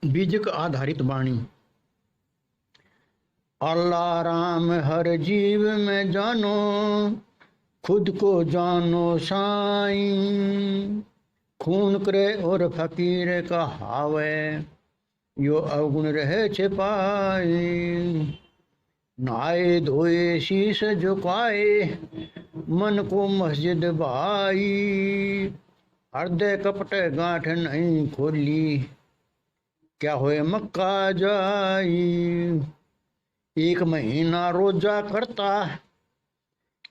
बीजक आधारित वाणी। अल्लाह राम हर जीव में जानो, खुद को जानो साईं। खून करे और फकीर का हावे, यो अवगुण रहे छिपाई। नहाए धोए शीश झुकाए, मन को मस्जिद भाई। हृदय कपट गांठ नहीं खोली, क्या होए मक्का जाई। एक महीना रोजा करता,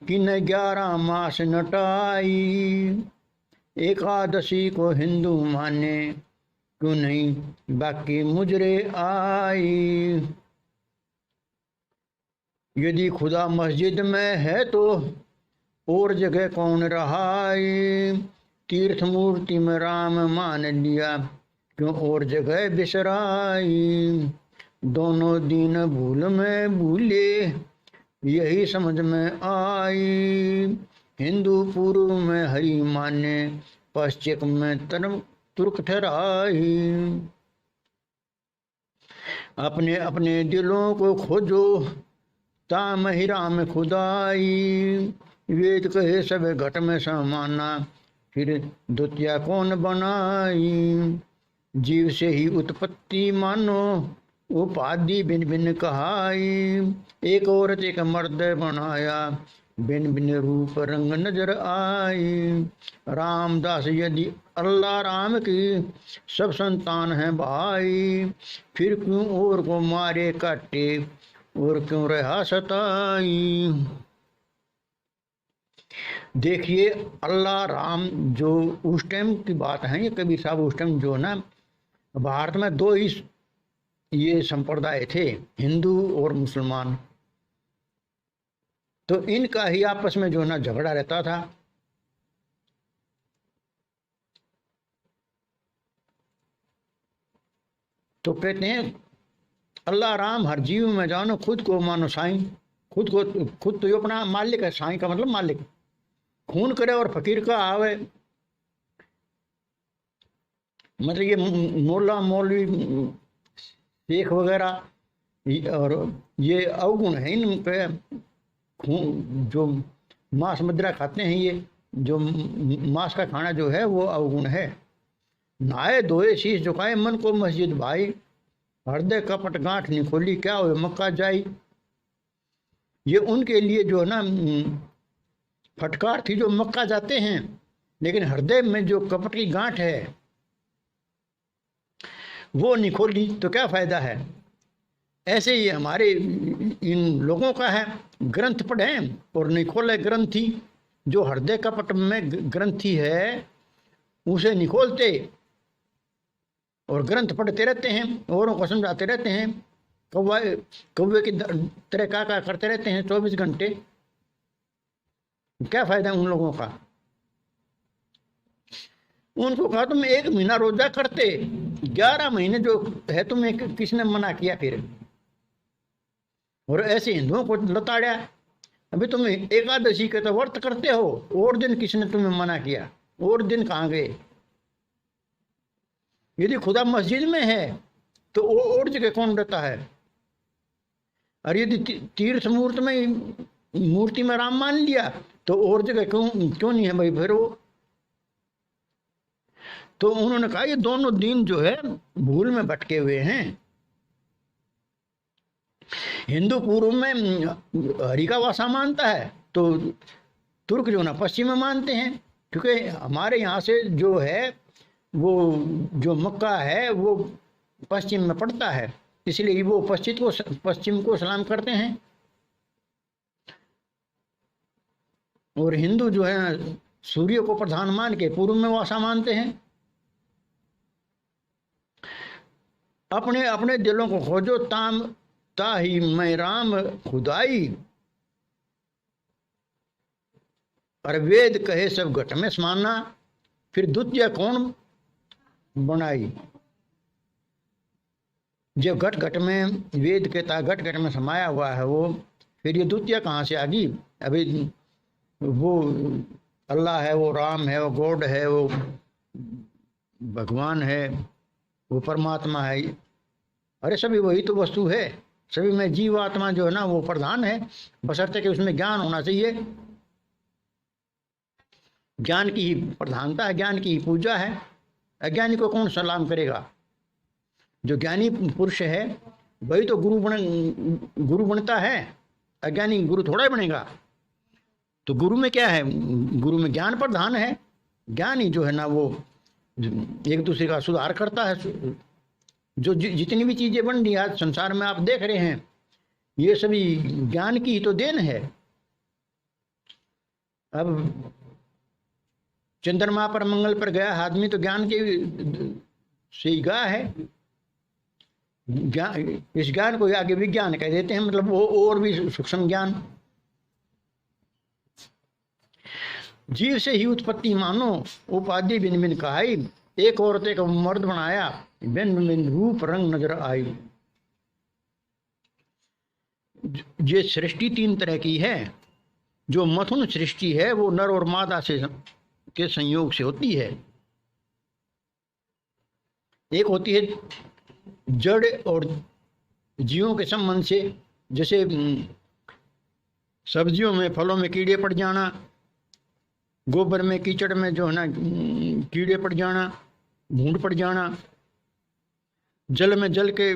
किन 11 मास नटाई। एकादशी को हिंदू माने, क्यों नहीं बाकी मुजरे आई। यदि खुदा मस्जिद में है तो और जगह कौन रहाई। तीर्थ मूर्ति में राम मान लिया, क्यों और जगह बिसराई। दोनों दिन भूल में भूले, यही समझ में आई। हिंदू पूर्व में हरि माने, पश्चिम में तुर्क ठहराई। अपने अपने दिलों को खोजो, ताम ही राम खुदाई। वेद कहे सब घट में समाना, फिर द्वितीय कौन बनाई। जीव से ही उत्पत्ति मानो, उपाधि भिन्न भिन्न कहाई। एक औरत एक मर्द बनाया, भिन्न भिन्न रूप रंग नजर आई। रामदास यदि अल्लाह राम की सब संतान है भाई। फिर क्यों और को मारे काटे, और क्यों रहा सताई। देखिए अल्लाह राम जो उस टाइम की बात है, ये कबीर साहब उस टाइम जो ना भारत में दो ही ये संप्रदाय थे, हिंदू और मुसलमान। तो इनका ही आपस में जो ना झगड़ा रहता था। तो कहते हैं अल्लाह राम हर जीव में जानो, खुद को मानो साईं। खुद तो ये अपना मालिक है, साईं का मतलब मालिक। खून करे और फकीर का आवे, मतलब ये मोला मौलवी शेख वगैरह और ये अवगुण है इन पे। खून जो मांस मदिरा खाते हैं, ये जो मांस का खाना जो है वो अवगुण है। नहाए धोए शीश झुकाए, मन को मस्जिद भाई। हृदय कपट गांठ नहीं खोली, क्या हो मक्का जाई। ये उनके लिए जो ना फटकार थी, जो मक्का जाते हैं, लेकिन हृदय में जो कपट की गांठ है वो नहीं खोली तो क्या फायदा है। ऐसे ही हमारे इन लोगों का है, ग्रंथ पढ़े और नहीं खोले ग्रंथी। जो हृदय कपट में ग्रंथी है उसे नहीं खोलते और ग्रंथ पढ़ते रहते हैं, औरों को समझाते रहते हैं। कौवे की तरह का करते रहते हैं 24 घंटे। क्या फायदा उन लोगों का। उनको कहा तुम 1 महीना रोजा करते, 11 महीने जो है तुम्हें किसने मना किया फिर। और ऐसे हिंदुओं को लताड़ा। अभी तुम एकादशी के तो व्रत करते हो, और दिन किसने तुम्हें मना किया। और दिन कहाँ गए। यदि खुदा मस्जिद में है तो और जगह कौन रहता है। और यदि तीर्थ मूर्ति में राम मान लिया तो और जगह क्यों नहीं है भाई फिर वो। तो उन्होंने कहा ये दोनों दिन जो है भूल में भटके हुए हैं। हिंदू पूर्व में हरि का वासा मानता है, तो तुर्क जो ना पश्चिम में मानते हैं। क्योंकि हमारे यहाँ से जो है वो जो मक्का है वो पश्चिम में पड़ता है, इसलिए वो पश्चिम को सलाम करते हैं। और हिंदू जो है सूर्य को प्रधान मान के पूर्व में वासा मानते हैं। अपने अपने दिलों को खोजो, ताही मैं राम खुदाई। और वेद कहे सब घट में समाना, फिर द्वितीय कौन बनाई। जो घट घट में वेद के घट घट में समाया हुआ है वो, फिर ये द्वितीय कहाँ से आ गई। अभी वो अल्लाह है, वो राम है, वो गॉड है, वो भगवान है, वो परमात्मा है। अरे सभी वही तो वस्तु है, सभी में जीव आत्मा जो है ना वो प्रधान है, बशर्ते कि उसमें ज्ञान होना चाहिए। ज्ञान की ही प्रधानता है, ज्ञान की ही पूजा है। अज्ञानी को कौन सलाम करेगा? जो ज्ञानी पुरुष है वही तो गुरु बनता है, अज्ञानी गुरु थोड़ा ही बनेगा। तो गुरु में क्या है? गुरु में ज्ञान प्रधान है। ज्ञानी जो है ना वो एक दूसरे का सुधार करता है। जो जितनी भी चीजें बन रही आज संसार में आप देख रहे हैं, ये सभी ज्ञान की ही तो देन है। अब चंद्रमा पर मंगल पर गया आदमी तो ज्ञान के से ही गया है। इस ज्ञान को आगे विज्ञान कह देते हैं, मतलब वो और भी सूक्ष्म ज्ञान। जीव से ही उत्पत्ति मानो, उपाधि भिन्न भिन्न कहाई। एक औरत एक मर्द बनाया, भिन्न भिन्न रूप रंग नजर आई। ये सृष्टि तीन तरह की है। जो मथुन सृष्टि है वो नर और मादा से के संयोग से होती है। एक होती है जड़ और जीवों के संबंध से, जैसे सब्जियों में फलों में कीड़े पड़ जाना, गोबर में कीचड़ में जो है ना कीड़े पड़ जाना, भूंड पड़ जाना, जल में जल के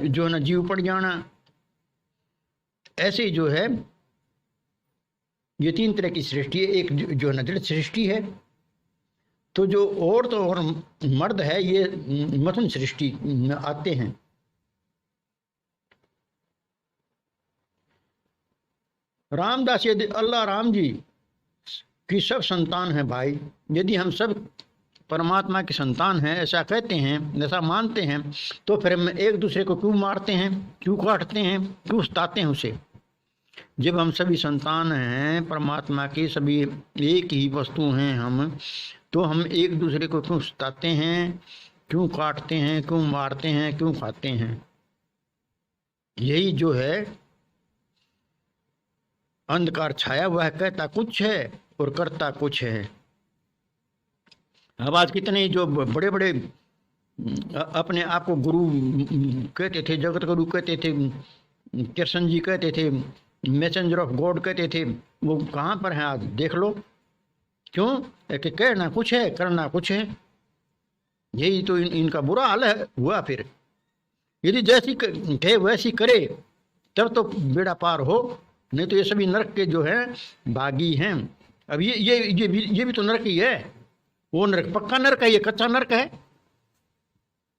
जो है ना जीव पड़ जाना। ऐसे जो है ये तीन तरह की सृष्टि है। एक जो है ना जड़ सृष्टि है। तो जो औरत और मर्द है ये मथुन सृष्टि में आते हैं। रामदास यदि अल्लाह राम जी की सब संतान है भाई, यदि हम सब परमात्मा की संतान हैं ऐसा कहते हैं, ऐसा मानते हैं, तो फिर हम एक दूसरे को क्यों मारते हैं, क्यों काटते हैं, क्यों सताते हैं उसे? जब हम सभी संतान हैं परमात्मा की, सभी एक ही वस्तु हैं हम, तो हम एक दूसरे को क्यों सताते हैं, क्यों काटते हैं, क्यों मारते हैं, क्यों खाते हैं? यही जो है अंधकार छाया हुआ है, कहता कुछ है और करता कुछ है। अब आज कितने जो बड़े बड़े अपने आप को गुरु कहते थे, जगत गुरु कहते थे, कृष्ण जी कहते थे, मैसेंजर ऑफ गॉड कहते थे, वो कहाँ पर हैं आज देख लो। क्यों? कि कहना कुछ है, करना कुछ है। यही तो इनका बुरा हाल है हुआ। फिर यदि जैसी कहे वैसी करे तब तो बेड़ा पार हो, नहीं तो ये सभी नरक के जो है बागी हैं। अब ये भी तो नरक ही है। वो नरक पक्का नरक है, ये कच्चा नरक है।